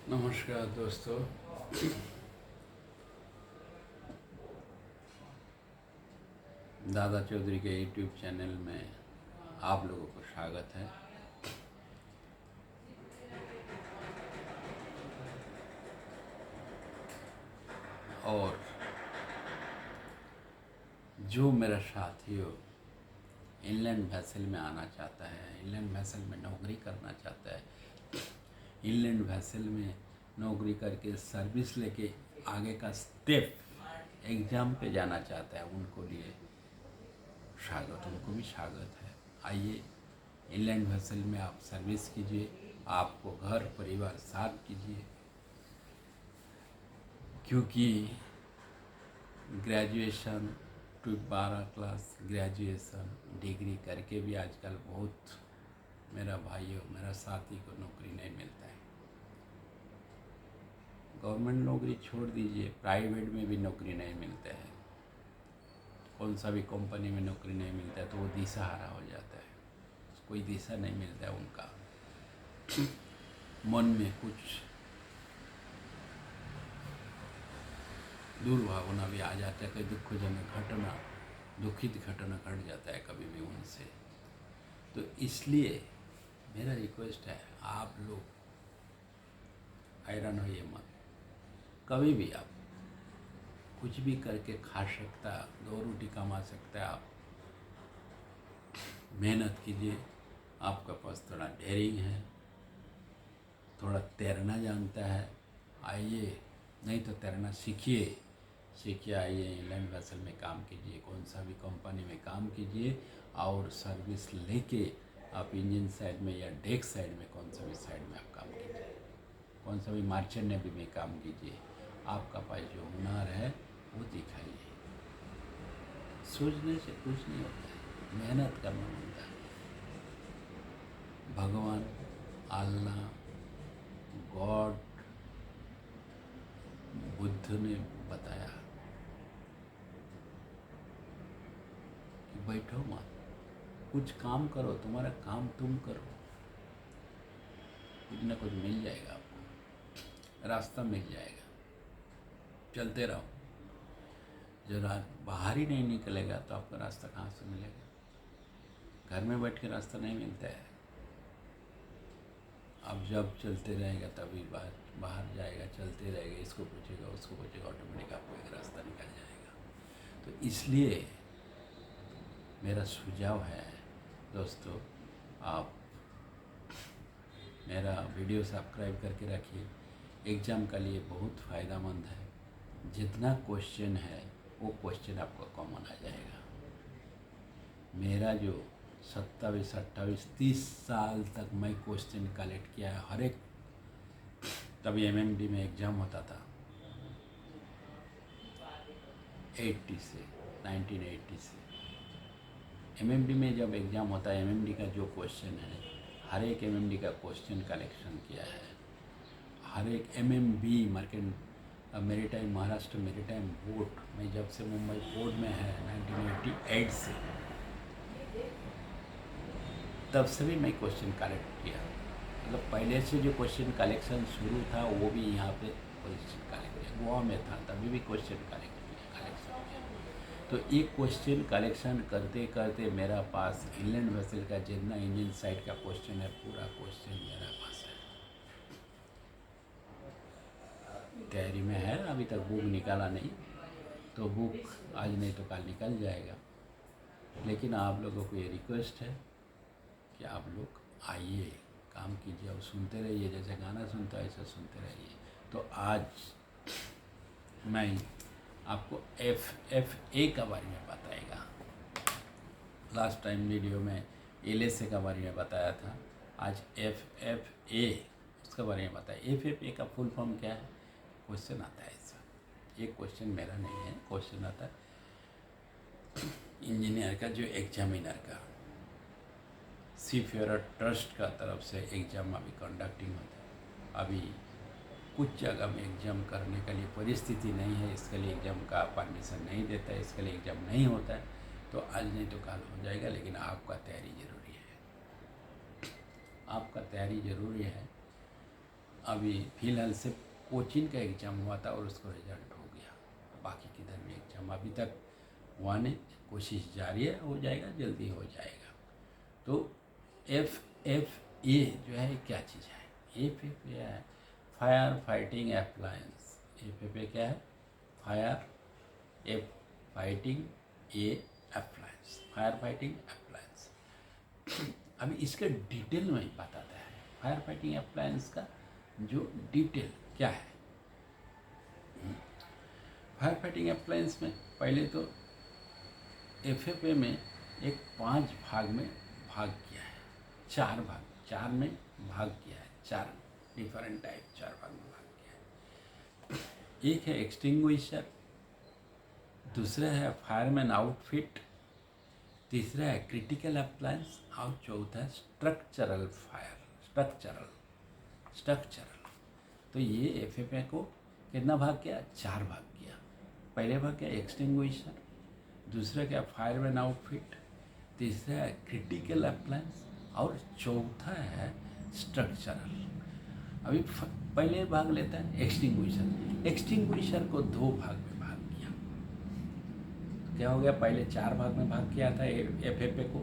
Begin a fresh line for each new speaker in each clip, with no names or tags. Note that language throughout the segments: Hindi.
नमस्कार दोस्तों। दादा चौधरी के यूट्यूब चैनल में आप लोगों को स्वागत है। और जो मेरा साथी हो इनलैंड वेसल में आना चाहता है, इनलैंड वेसल में नौकरी करना चाहता है, इनलैंड वेसल में नौकरी करके सर्विस लेके आगे का स्टेप एग्ज़ाम पे जाना चाहता है, उनको लिए स्वागत, उनको भी स्वागत है। आइए इनलैंड वेसल में आप सर्विस कीजिए, आपको घर परिवार साथ कीजिए, क्योंकि graduation to 12 class graduation degree करके भी आजकल बहुत मेरा भाइयों मेरा साथी को नौकरी नहीं मिलता है। गवर्नमेंट नौकरी छोड़ दीजिए, प्राइवेट में भी नौकरी नहीं मिलता है। कौन सा भी कंपनी में नौकरी नहीं मिलता है तो वो दिशाहारा हो जाता है, कोई दिशा नहीं मिलता है उनका। मन में कुछ दुर्भावना भी आ जाता है, कोई दुखजनक घटना, दुखित घटना घट जाता है कभी भी उनसे। तो इसलिए मेरा रिक्वेस्ट है, आप लोग हैरान होइए मत। कभी भी आप कुछ भी करके खा सकता, 2 रोटी कमा सकता है। आप मेहनत कीजिए, आपका पास थोड़ा डेयरिंग है, थोड़ा तैरना जानता है, आइए, नहीं तो तैरना सीखिए, आइए इनलैंड वेसल में काम कीजिए, कौन सा भी कंपनी में काम कीजिए और सर्विस लेके आप इंजन साइड में या डेक साइड में, कौन सा भी साइड में आप काम कीजिए, कौन सा भी मर्चेंट नेवी में काम कीजिए। आपका पास जो हुनर है वो दिखाइए। सोचने से कुछ नहीं होता है, मेहनत करना होता है। भगवान, अल्लाह, गॉड, बुद्ध ने बताया कि बैठो मत, कुछ काम करो, तुम्हारा काम तुम करो, कुछ ना कुछ मिल जाएगा आपको, रास्ता मिल जाएगा। चलते रहो। जो बाहर ही नहीं निकलेगा तो आपका रास्ता कहाँ से मिलेगा? घर में बैठ के रास्ता नहीं मिलता है। अब जब चलते रहेगा तभी बाहर जाएगा, चलते रहेगा, इसको पूछेगा उसको पूछेगा, ऑटोमेटिक आपको एक रास्ता निकल जाएगा। तो इसलिए मेरा सुझाव है दोस्तों, आप मेरा वीडियो सब्सक्राइब करके रखिए। एग्ज़ाम के लिए बहुत फ़ायदेमंद है। जितना क्वेश्चन है वो क्वेश्चन आपको कॉमन आ जाएगा। मेरा जो 27, 28, 30 साल तक मैं क्वेश्चन कलेक्ट किया है हर एक। तभी एमएमडी में एग्ज़ाम होता था 80 से, 1980 से। एमएमडी में जब एग्ज़ाम होता है, एमएमडी का जो क्वेश्चन है, हर एक एमएमडी का क्वेश्चन कलेक्शन किया है। हर एक MMB maritime, Maharashtra maritime board में जब से मुंबई बोर्ड में है 1988 से, तब से भी मैं क्वेश्चन कलेक्ट किया। मतलब पहले से जो क्वेश्चन कलेक्शन शुरू था वो भी यहाँ पे क्वेश्चन कलेक्ट किया। गोवा में था तभी भी क्वेश्चन कलेक्शन किया। तो एक क्वेश्चन कलेक्शन करते करते मेरा पास इनलैंड वेसल का जितना इंजन साइड का क्वेश्चन है, पूरा क्वेश्चन मेरा पास है, तैयारी में है। अभी तक बुक निकाला नहीं, तो बुक आज नहीं तो कल निकल जाएगा। लेकिन आप लोगों को ये रिक्वेस्ट है कि आप लोग आइए, काम कीजिए और सुनते रहिए। जैसे गाना सुनता है ऐसा सुनते रहिए। तो आज मैं आपको FFA का बारे में बताएगा। लास्ट टाइम वीडियो में LSA का बारे में बताया था, आज FFA उसका बारे में बताया। FFA का फुल फॉर्म क्या है? क्वेश्चन आता है इसमें। ये क्वेश्चन मेरा नहीं है, क्वेश्चन आता है इंजीनियर का, जो एग्जामिनर का, सीफेयर ट्रस्ट का तरफ से एग्ज़ाम अभी कंडक्टिंग होता है। अभी कुछ जगह में एग्ज़ाम करने के लिए परिस्थिति नहीं है, इसके लिए एग्ज़ाम का परमिशन नहीं देता है, इसके लिए एग्ज़ाम नहीं होता है। तो आज नहीं तो कल हो जाएगा, लेकिन आपका तैयारी ज़रूरी है, आपका तैयारी ज़रूरी है। अभी फिलहाल से कोचिंग का एग्ज़ाम हुआ था और उसका रिजल्ट हो गया। बाकी किधर भी एग्ज़ाम अभी तक हुआ नहीं, कोशिश जारी है, हो जाएगा, जल्दी हो जाएगा। तो FFA जो है क्या चीज़ है? FFA है फायर फाइटिंग अप्लायंस। FFA क्या है? Fire fighting appliance, fire fighting appliance. अभी इसके डिटेल में बताता है फायर फाइटिंग अप्लायंस का जो डिटेल क्या है। फायर फाइटिंग अप्लायंस में पहले तो FFA में एक 5 भाग में भाग किया है, 4 में भाग किया है, 4 डिफरेंट टाइप 4 भाग में भाग किया है। एक है एक्सटिंग्विशर, दूसरा है फायरमैन आउटफिट, तीसरा है क्रिटिकल अप्लायंस और चौथा है स्ट्रक्चरल फायर। स्ट्रक्चरल तो ये FFA को कितना भाग किया? 4 भाग किया। पहले भाग क्या? एक्सटिंग्विशर, दूसरा क्या? फायरमैन आउटफिट, तीसरा है क्रिटिकल अप्लायंस और चौथा है स्ट्रक्चरल। अभी पहले भाग लेता है एक्सटिंग्विशर। एक्सटिंग्विशर को 2 भाग में भाग किया। क्या हो गया? पहले 4 भाग में भाग किया था FFA को।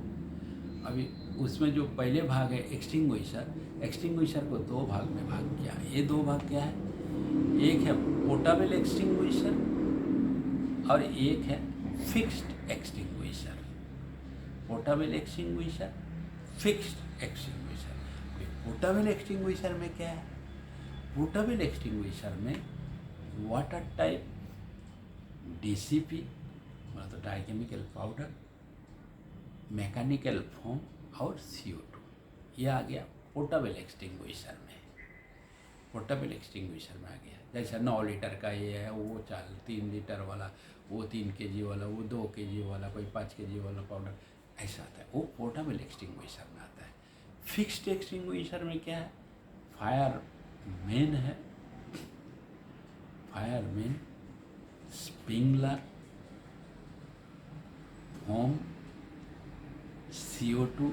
अभी उसमें जो पहले भाग है एक्सटिंग्विशर को 2 भाग में भाग किया। ये 2 भाग क्या है? एक है पोर्टेबल एक्सटिंग्विशर और एक है fixed extinguisher. Portable extinguisher, fixed extinguisher. Portable extinguisher में क्या है? पोर्टेबल एक्सटिंग्विशर में वाटर टाइप DCP मतलब डाइकेमिकल पाउडर, मैकेनिकल फोम और CO2, ये आ गया पोर्टेबल एक्सटिंग्विशर में। पोर्टेबल एक्सटिंग्विशर में आ गया। जैसे 9 लीटर का ये है, वो 3 लीटर वाला, वो 3 kg वाला, वो 2 kg वाला, कोई 5 kg वाला पाउडर, ऐसा आता है। वो पोर्टेबल एक्सटिंग्विशर में आता है। फिक्स्ड एक्सटिंग्विशर में क्या है? फायर मेन है, fire main, sprinkler, foam, CO2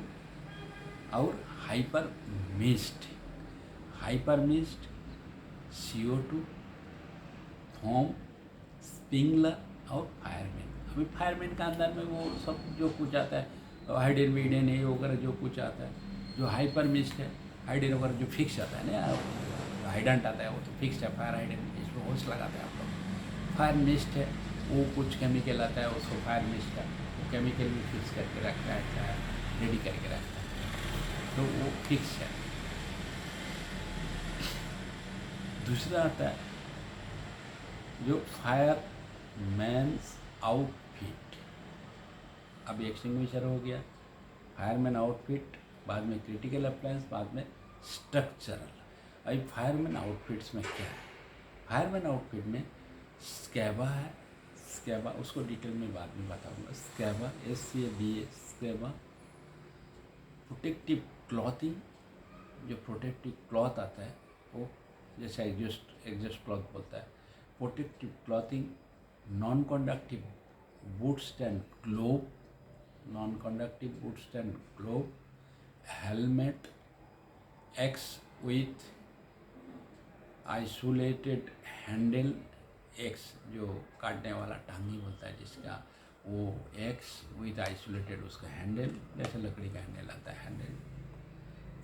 और hyper mist. CO2, foam, sprinkler और फायरमैन। अभी फायरमैन का अंदर में वो सब जो कुछ आता है, हाइडेन वीडेन ये वगैरह जो कुछ आता है। जो हाइपर मिस्ट है, हाइडेन वगैरह जो फिक्स आता है ना, हाइडेंट आता है वो तो फिक्स है। फायर हाइडेंट इसमें होल्स लगाते हैं आप लोग। फायर मिस्ट है, वो कुछ केमिकल आता है उसको फायर मिस्ट का, वो केमिकल भी फिक्स करके रखता है, रेडी करके रखता है, तो वो फिक्स है। दूसरा आता है जो फायर मैन्स आउटफिट। अब एक्सटिंग्विशर हो गया, फायरमैन आउटफिट, बाद में क्रिटिकल अप्लायंस, बाद में स्ट्रक्चरल। अभी फायरमैन आउटफिट्स में क्या है? फायरमैन आउटफिट में स्कैबा है, स्कैबा उसको डिटेल में बाद में बताऊंगा। Scaba SCABA, scaba. Protective clothing, जो प्रोटेक्टिव क्लॉथ आता है वो जैसे एग्जॉस्ट क्लॉथ बोलता है। Protective clothing, non conductive boots and glove, helmet X with isolated handle, X जो काटने वाला टांगी बोलता है जिसका, वो X विथ आइसोलेटेड उसका हैंडल, जैसे लकड़ी का हैंडल आता है, handle.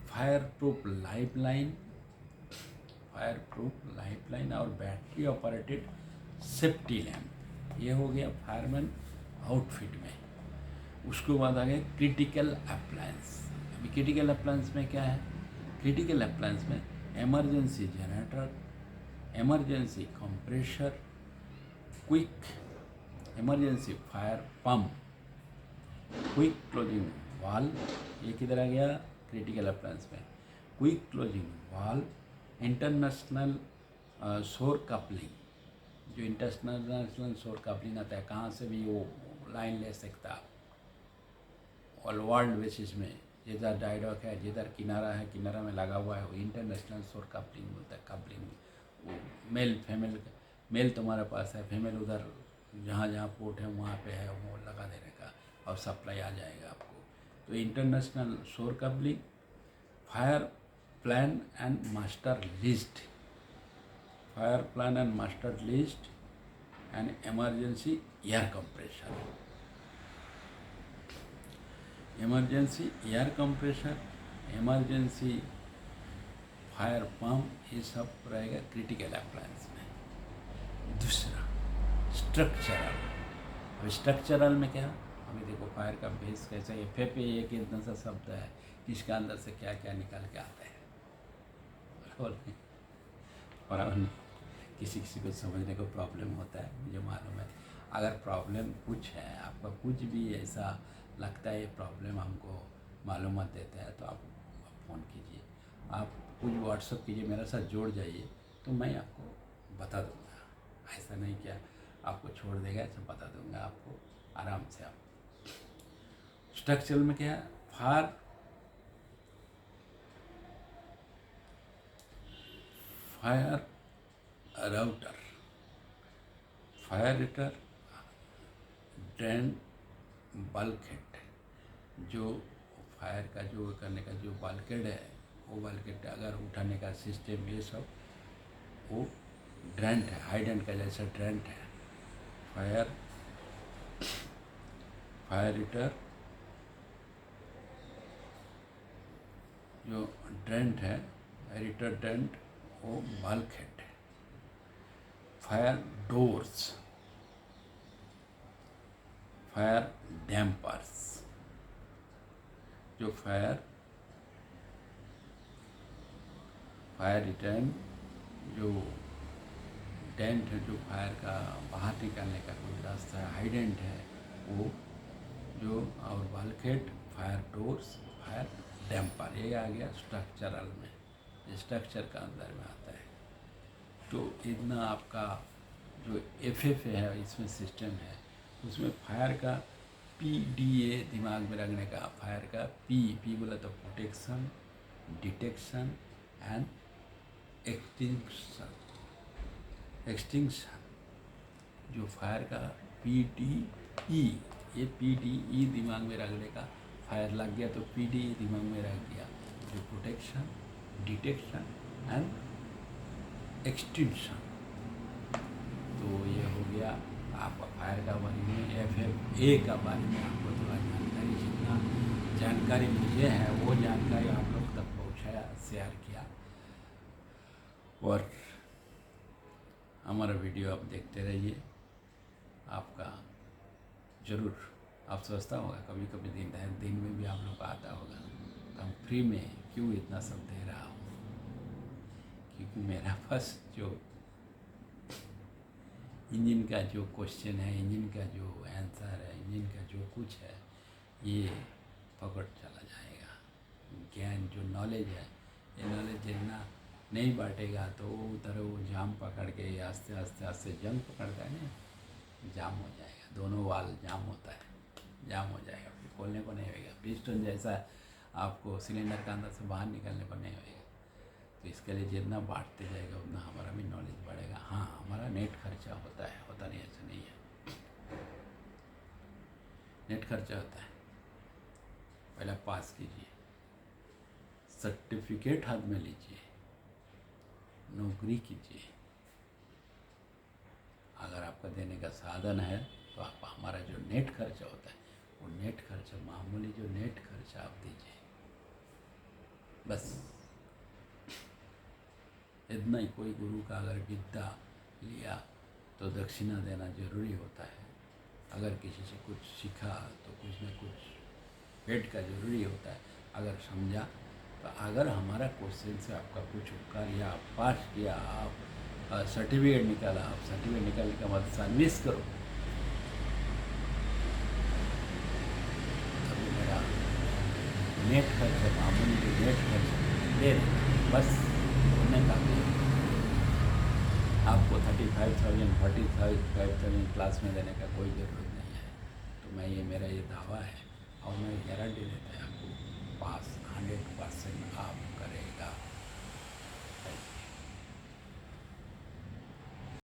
Fire proof life line और बैटरी ऑपरेटेड सेफ्टी लैम्प। ये हो गया फायरमैन आउटफिट में। उसके बाद आ गया क्रिटिकल अप्लायंस। अभी क्रिटिकल अप्लायंस में क्या है? क्रिटिकल अप्लायंस में emergency generator, emergency compressor, quick emergency fire pump, quick closing valve. ये किधर आ गया? क्रिटिकल अप्लायंस में। क्विक क्लोजिंग वाल्व, इंटरनेशनल शोर कपलिंग, जो इंटरनेशनल शोर कपलिंग आता है, कहाँ से भी वो लाइन ले सकता है और वर्ल्ड बेसिस में। जिधर डायडॉक है, जिधर किनारा है, किनारा में लगा हुआ है, वो इंटरनेशनल शोर कपलिंग बोलता है। कपलिंग वो मेल फीमेल, मेल तुम्हारे पास है, फीमेल उधर जहाँ जहाँ पोर्ट है वहाँ पे है, वो लगा देने का और सप्लाई आ जाएगा आपको। तो इंटरनेशनल शोर coupling, fire plan and master list, fire plan and master list and emergency air compressor, emergency air compressor, emergency fire pump, ये सब रहेगा क्रिटिकल अप्लायंस में। दूसरा स्ट्रक्चरल, अब स्ट्रक्चरल में क्या, अभी देखो फायर का बेस कैसा है, FFA एक इतना सा शब्द है जिसके अंदर से क्या क्या निकल के आता है, बराबर नहीं। किसी किसी को समझने को प्रॉब्लम होता है, मुझे मालूम है। अगर प्रॉब्लम कुछ है, आपका कुछ भी ऐसा लगता है ये प्रॉब्लम हमको मालूमात देता है, तो आप फ़ोन कीजिए, आप कुछ व्हाट्सअप कीजिए, मेरे साथ जोड़ जाइए, तो मैं आपको बता दूंगा। ऐसा नहीं क्या आपको छोड़ देगा, ऐसा बता दूंगा आपको आराम से। आप स्ट्रक्चरल में क्या है, fire router, fire heater, drain, bulkhead, जो फायर का जो करने का जो बल्कहेड है, वो बल्कहेड अगर उठाने का सिस्टम, ये सब वो ड्रेंट है, हाइडेंट का जैसा ड्रेंट है। फायर हीटर जो ड्रेंट है, हीटर ड्रेंट, वो बल्कहेड है। फायर डोर्स, फायर डैम्पर्स, जो फायर रिटर्न जो डेंट है, जो फायर का बाहर निकालने का कोई रास्ता है, हाइडेंट है वो जो, और bulkhead, fire doors, fire damper, ये आ गया स्ट्रक्चरल में, स्ट्रक्चर का अंदर में आता है। तो इतना आपका जो FFA है इसमें सिस्टम है, उसमें फायर का PDA दिमाग में रखने का, फायर का P बोला तो प्रोटेक्शन, डिटेक्शन एंड एक्सटिंक्शन। जो फायर का PDE, ये PDE दिमाग में रखने का, फायर लग गया तो PDE दिमाग में रख दिया, जो प्रोटेक्शन, डिटेक्शन एंड एक्सटिंक्शन। तो ये हो गया आपका फायर का बारे में। FFA का बारे में आपको थोड़ा जानकारी, जितना जानकारी मुझे है वो जानकारी आप लोग तक पहुँचाया, शेयर किया। और हमारा वीडियो आप देखते रहिए, आपका ज़रूर आप सोचता होगा कभी कभी दिन में भी आप लोग का आता होगा, तो हम फ्री में क्यों इतना सब दे रहा हूँ, क्योंकि मेरा पास जो इंजन का जो क्वेश्चन है, इंजन का जो आंसर है, इंजन का जो कुछ है, ये पकड़ चला जाएगा। ज्ञान जो नॉलेज है, ये नॉलेज जितना नहीं बांटेगा तो उधर वो जाम पकड़ के आस्ते आस्ते आस्ते जंग पकड़ता है ना, जाम हो जाएगा, दोनों वाल जाम होता है, जाम हो जाएगा, फिर खोलने को नहीं होगा। पिस्टन जैसा आपको सिलेंडर का अंदर से बाहर निकलने को नहीं होगा। तो इसके लिए जितना बांटते जाएगा उतना हमारा भी नॉलेज बढ़ेगा। हाँ, हमारा नेट खर्चा होता है, होता नहीं ऐसा नहीं है, नेट खर्चा होता है। पहले पास कीजिए, सर्टिफिकेट हाथ में लीजिए, नौकरी कीजिए। अगर आपका देने का साधन है तो आप हमारा जो नेट खर्चा होता है, वो नेट खर्चा, मामूली जो नेट खर्चा आप दीजिए, बस इतना ही। कोई गुरु का अगर विद्या लिया तो दक्षिणा देना जरूरी होता है। अगर किसी से कुछ सीखा तो कुछ न कुछ भेंट का जरूरी होता है। अगर समझा तो अगर हमारा क्वेश्चन से आपका कुछ उपकार या आप पास किया, आप सर्टिफिकेट निकाला, आप सर्टिफिकेट निकालने का बाद सर्विस करो, तभी मेरा नेट खर्च, मामूली जो नेट खर्च दे बस होने का भी। आपको 35,000 45,000 क्लास में देने का कोई ज़रूरत नहीं है। तो मैं ये मेरा ये दावा है और मैं गारंटी देता है आपको पास 100% आप करें।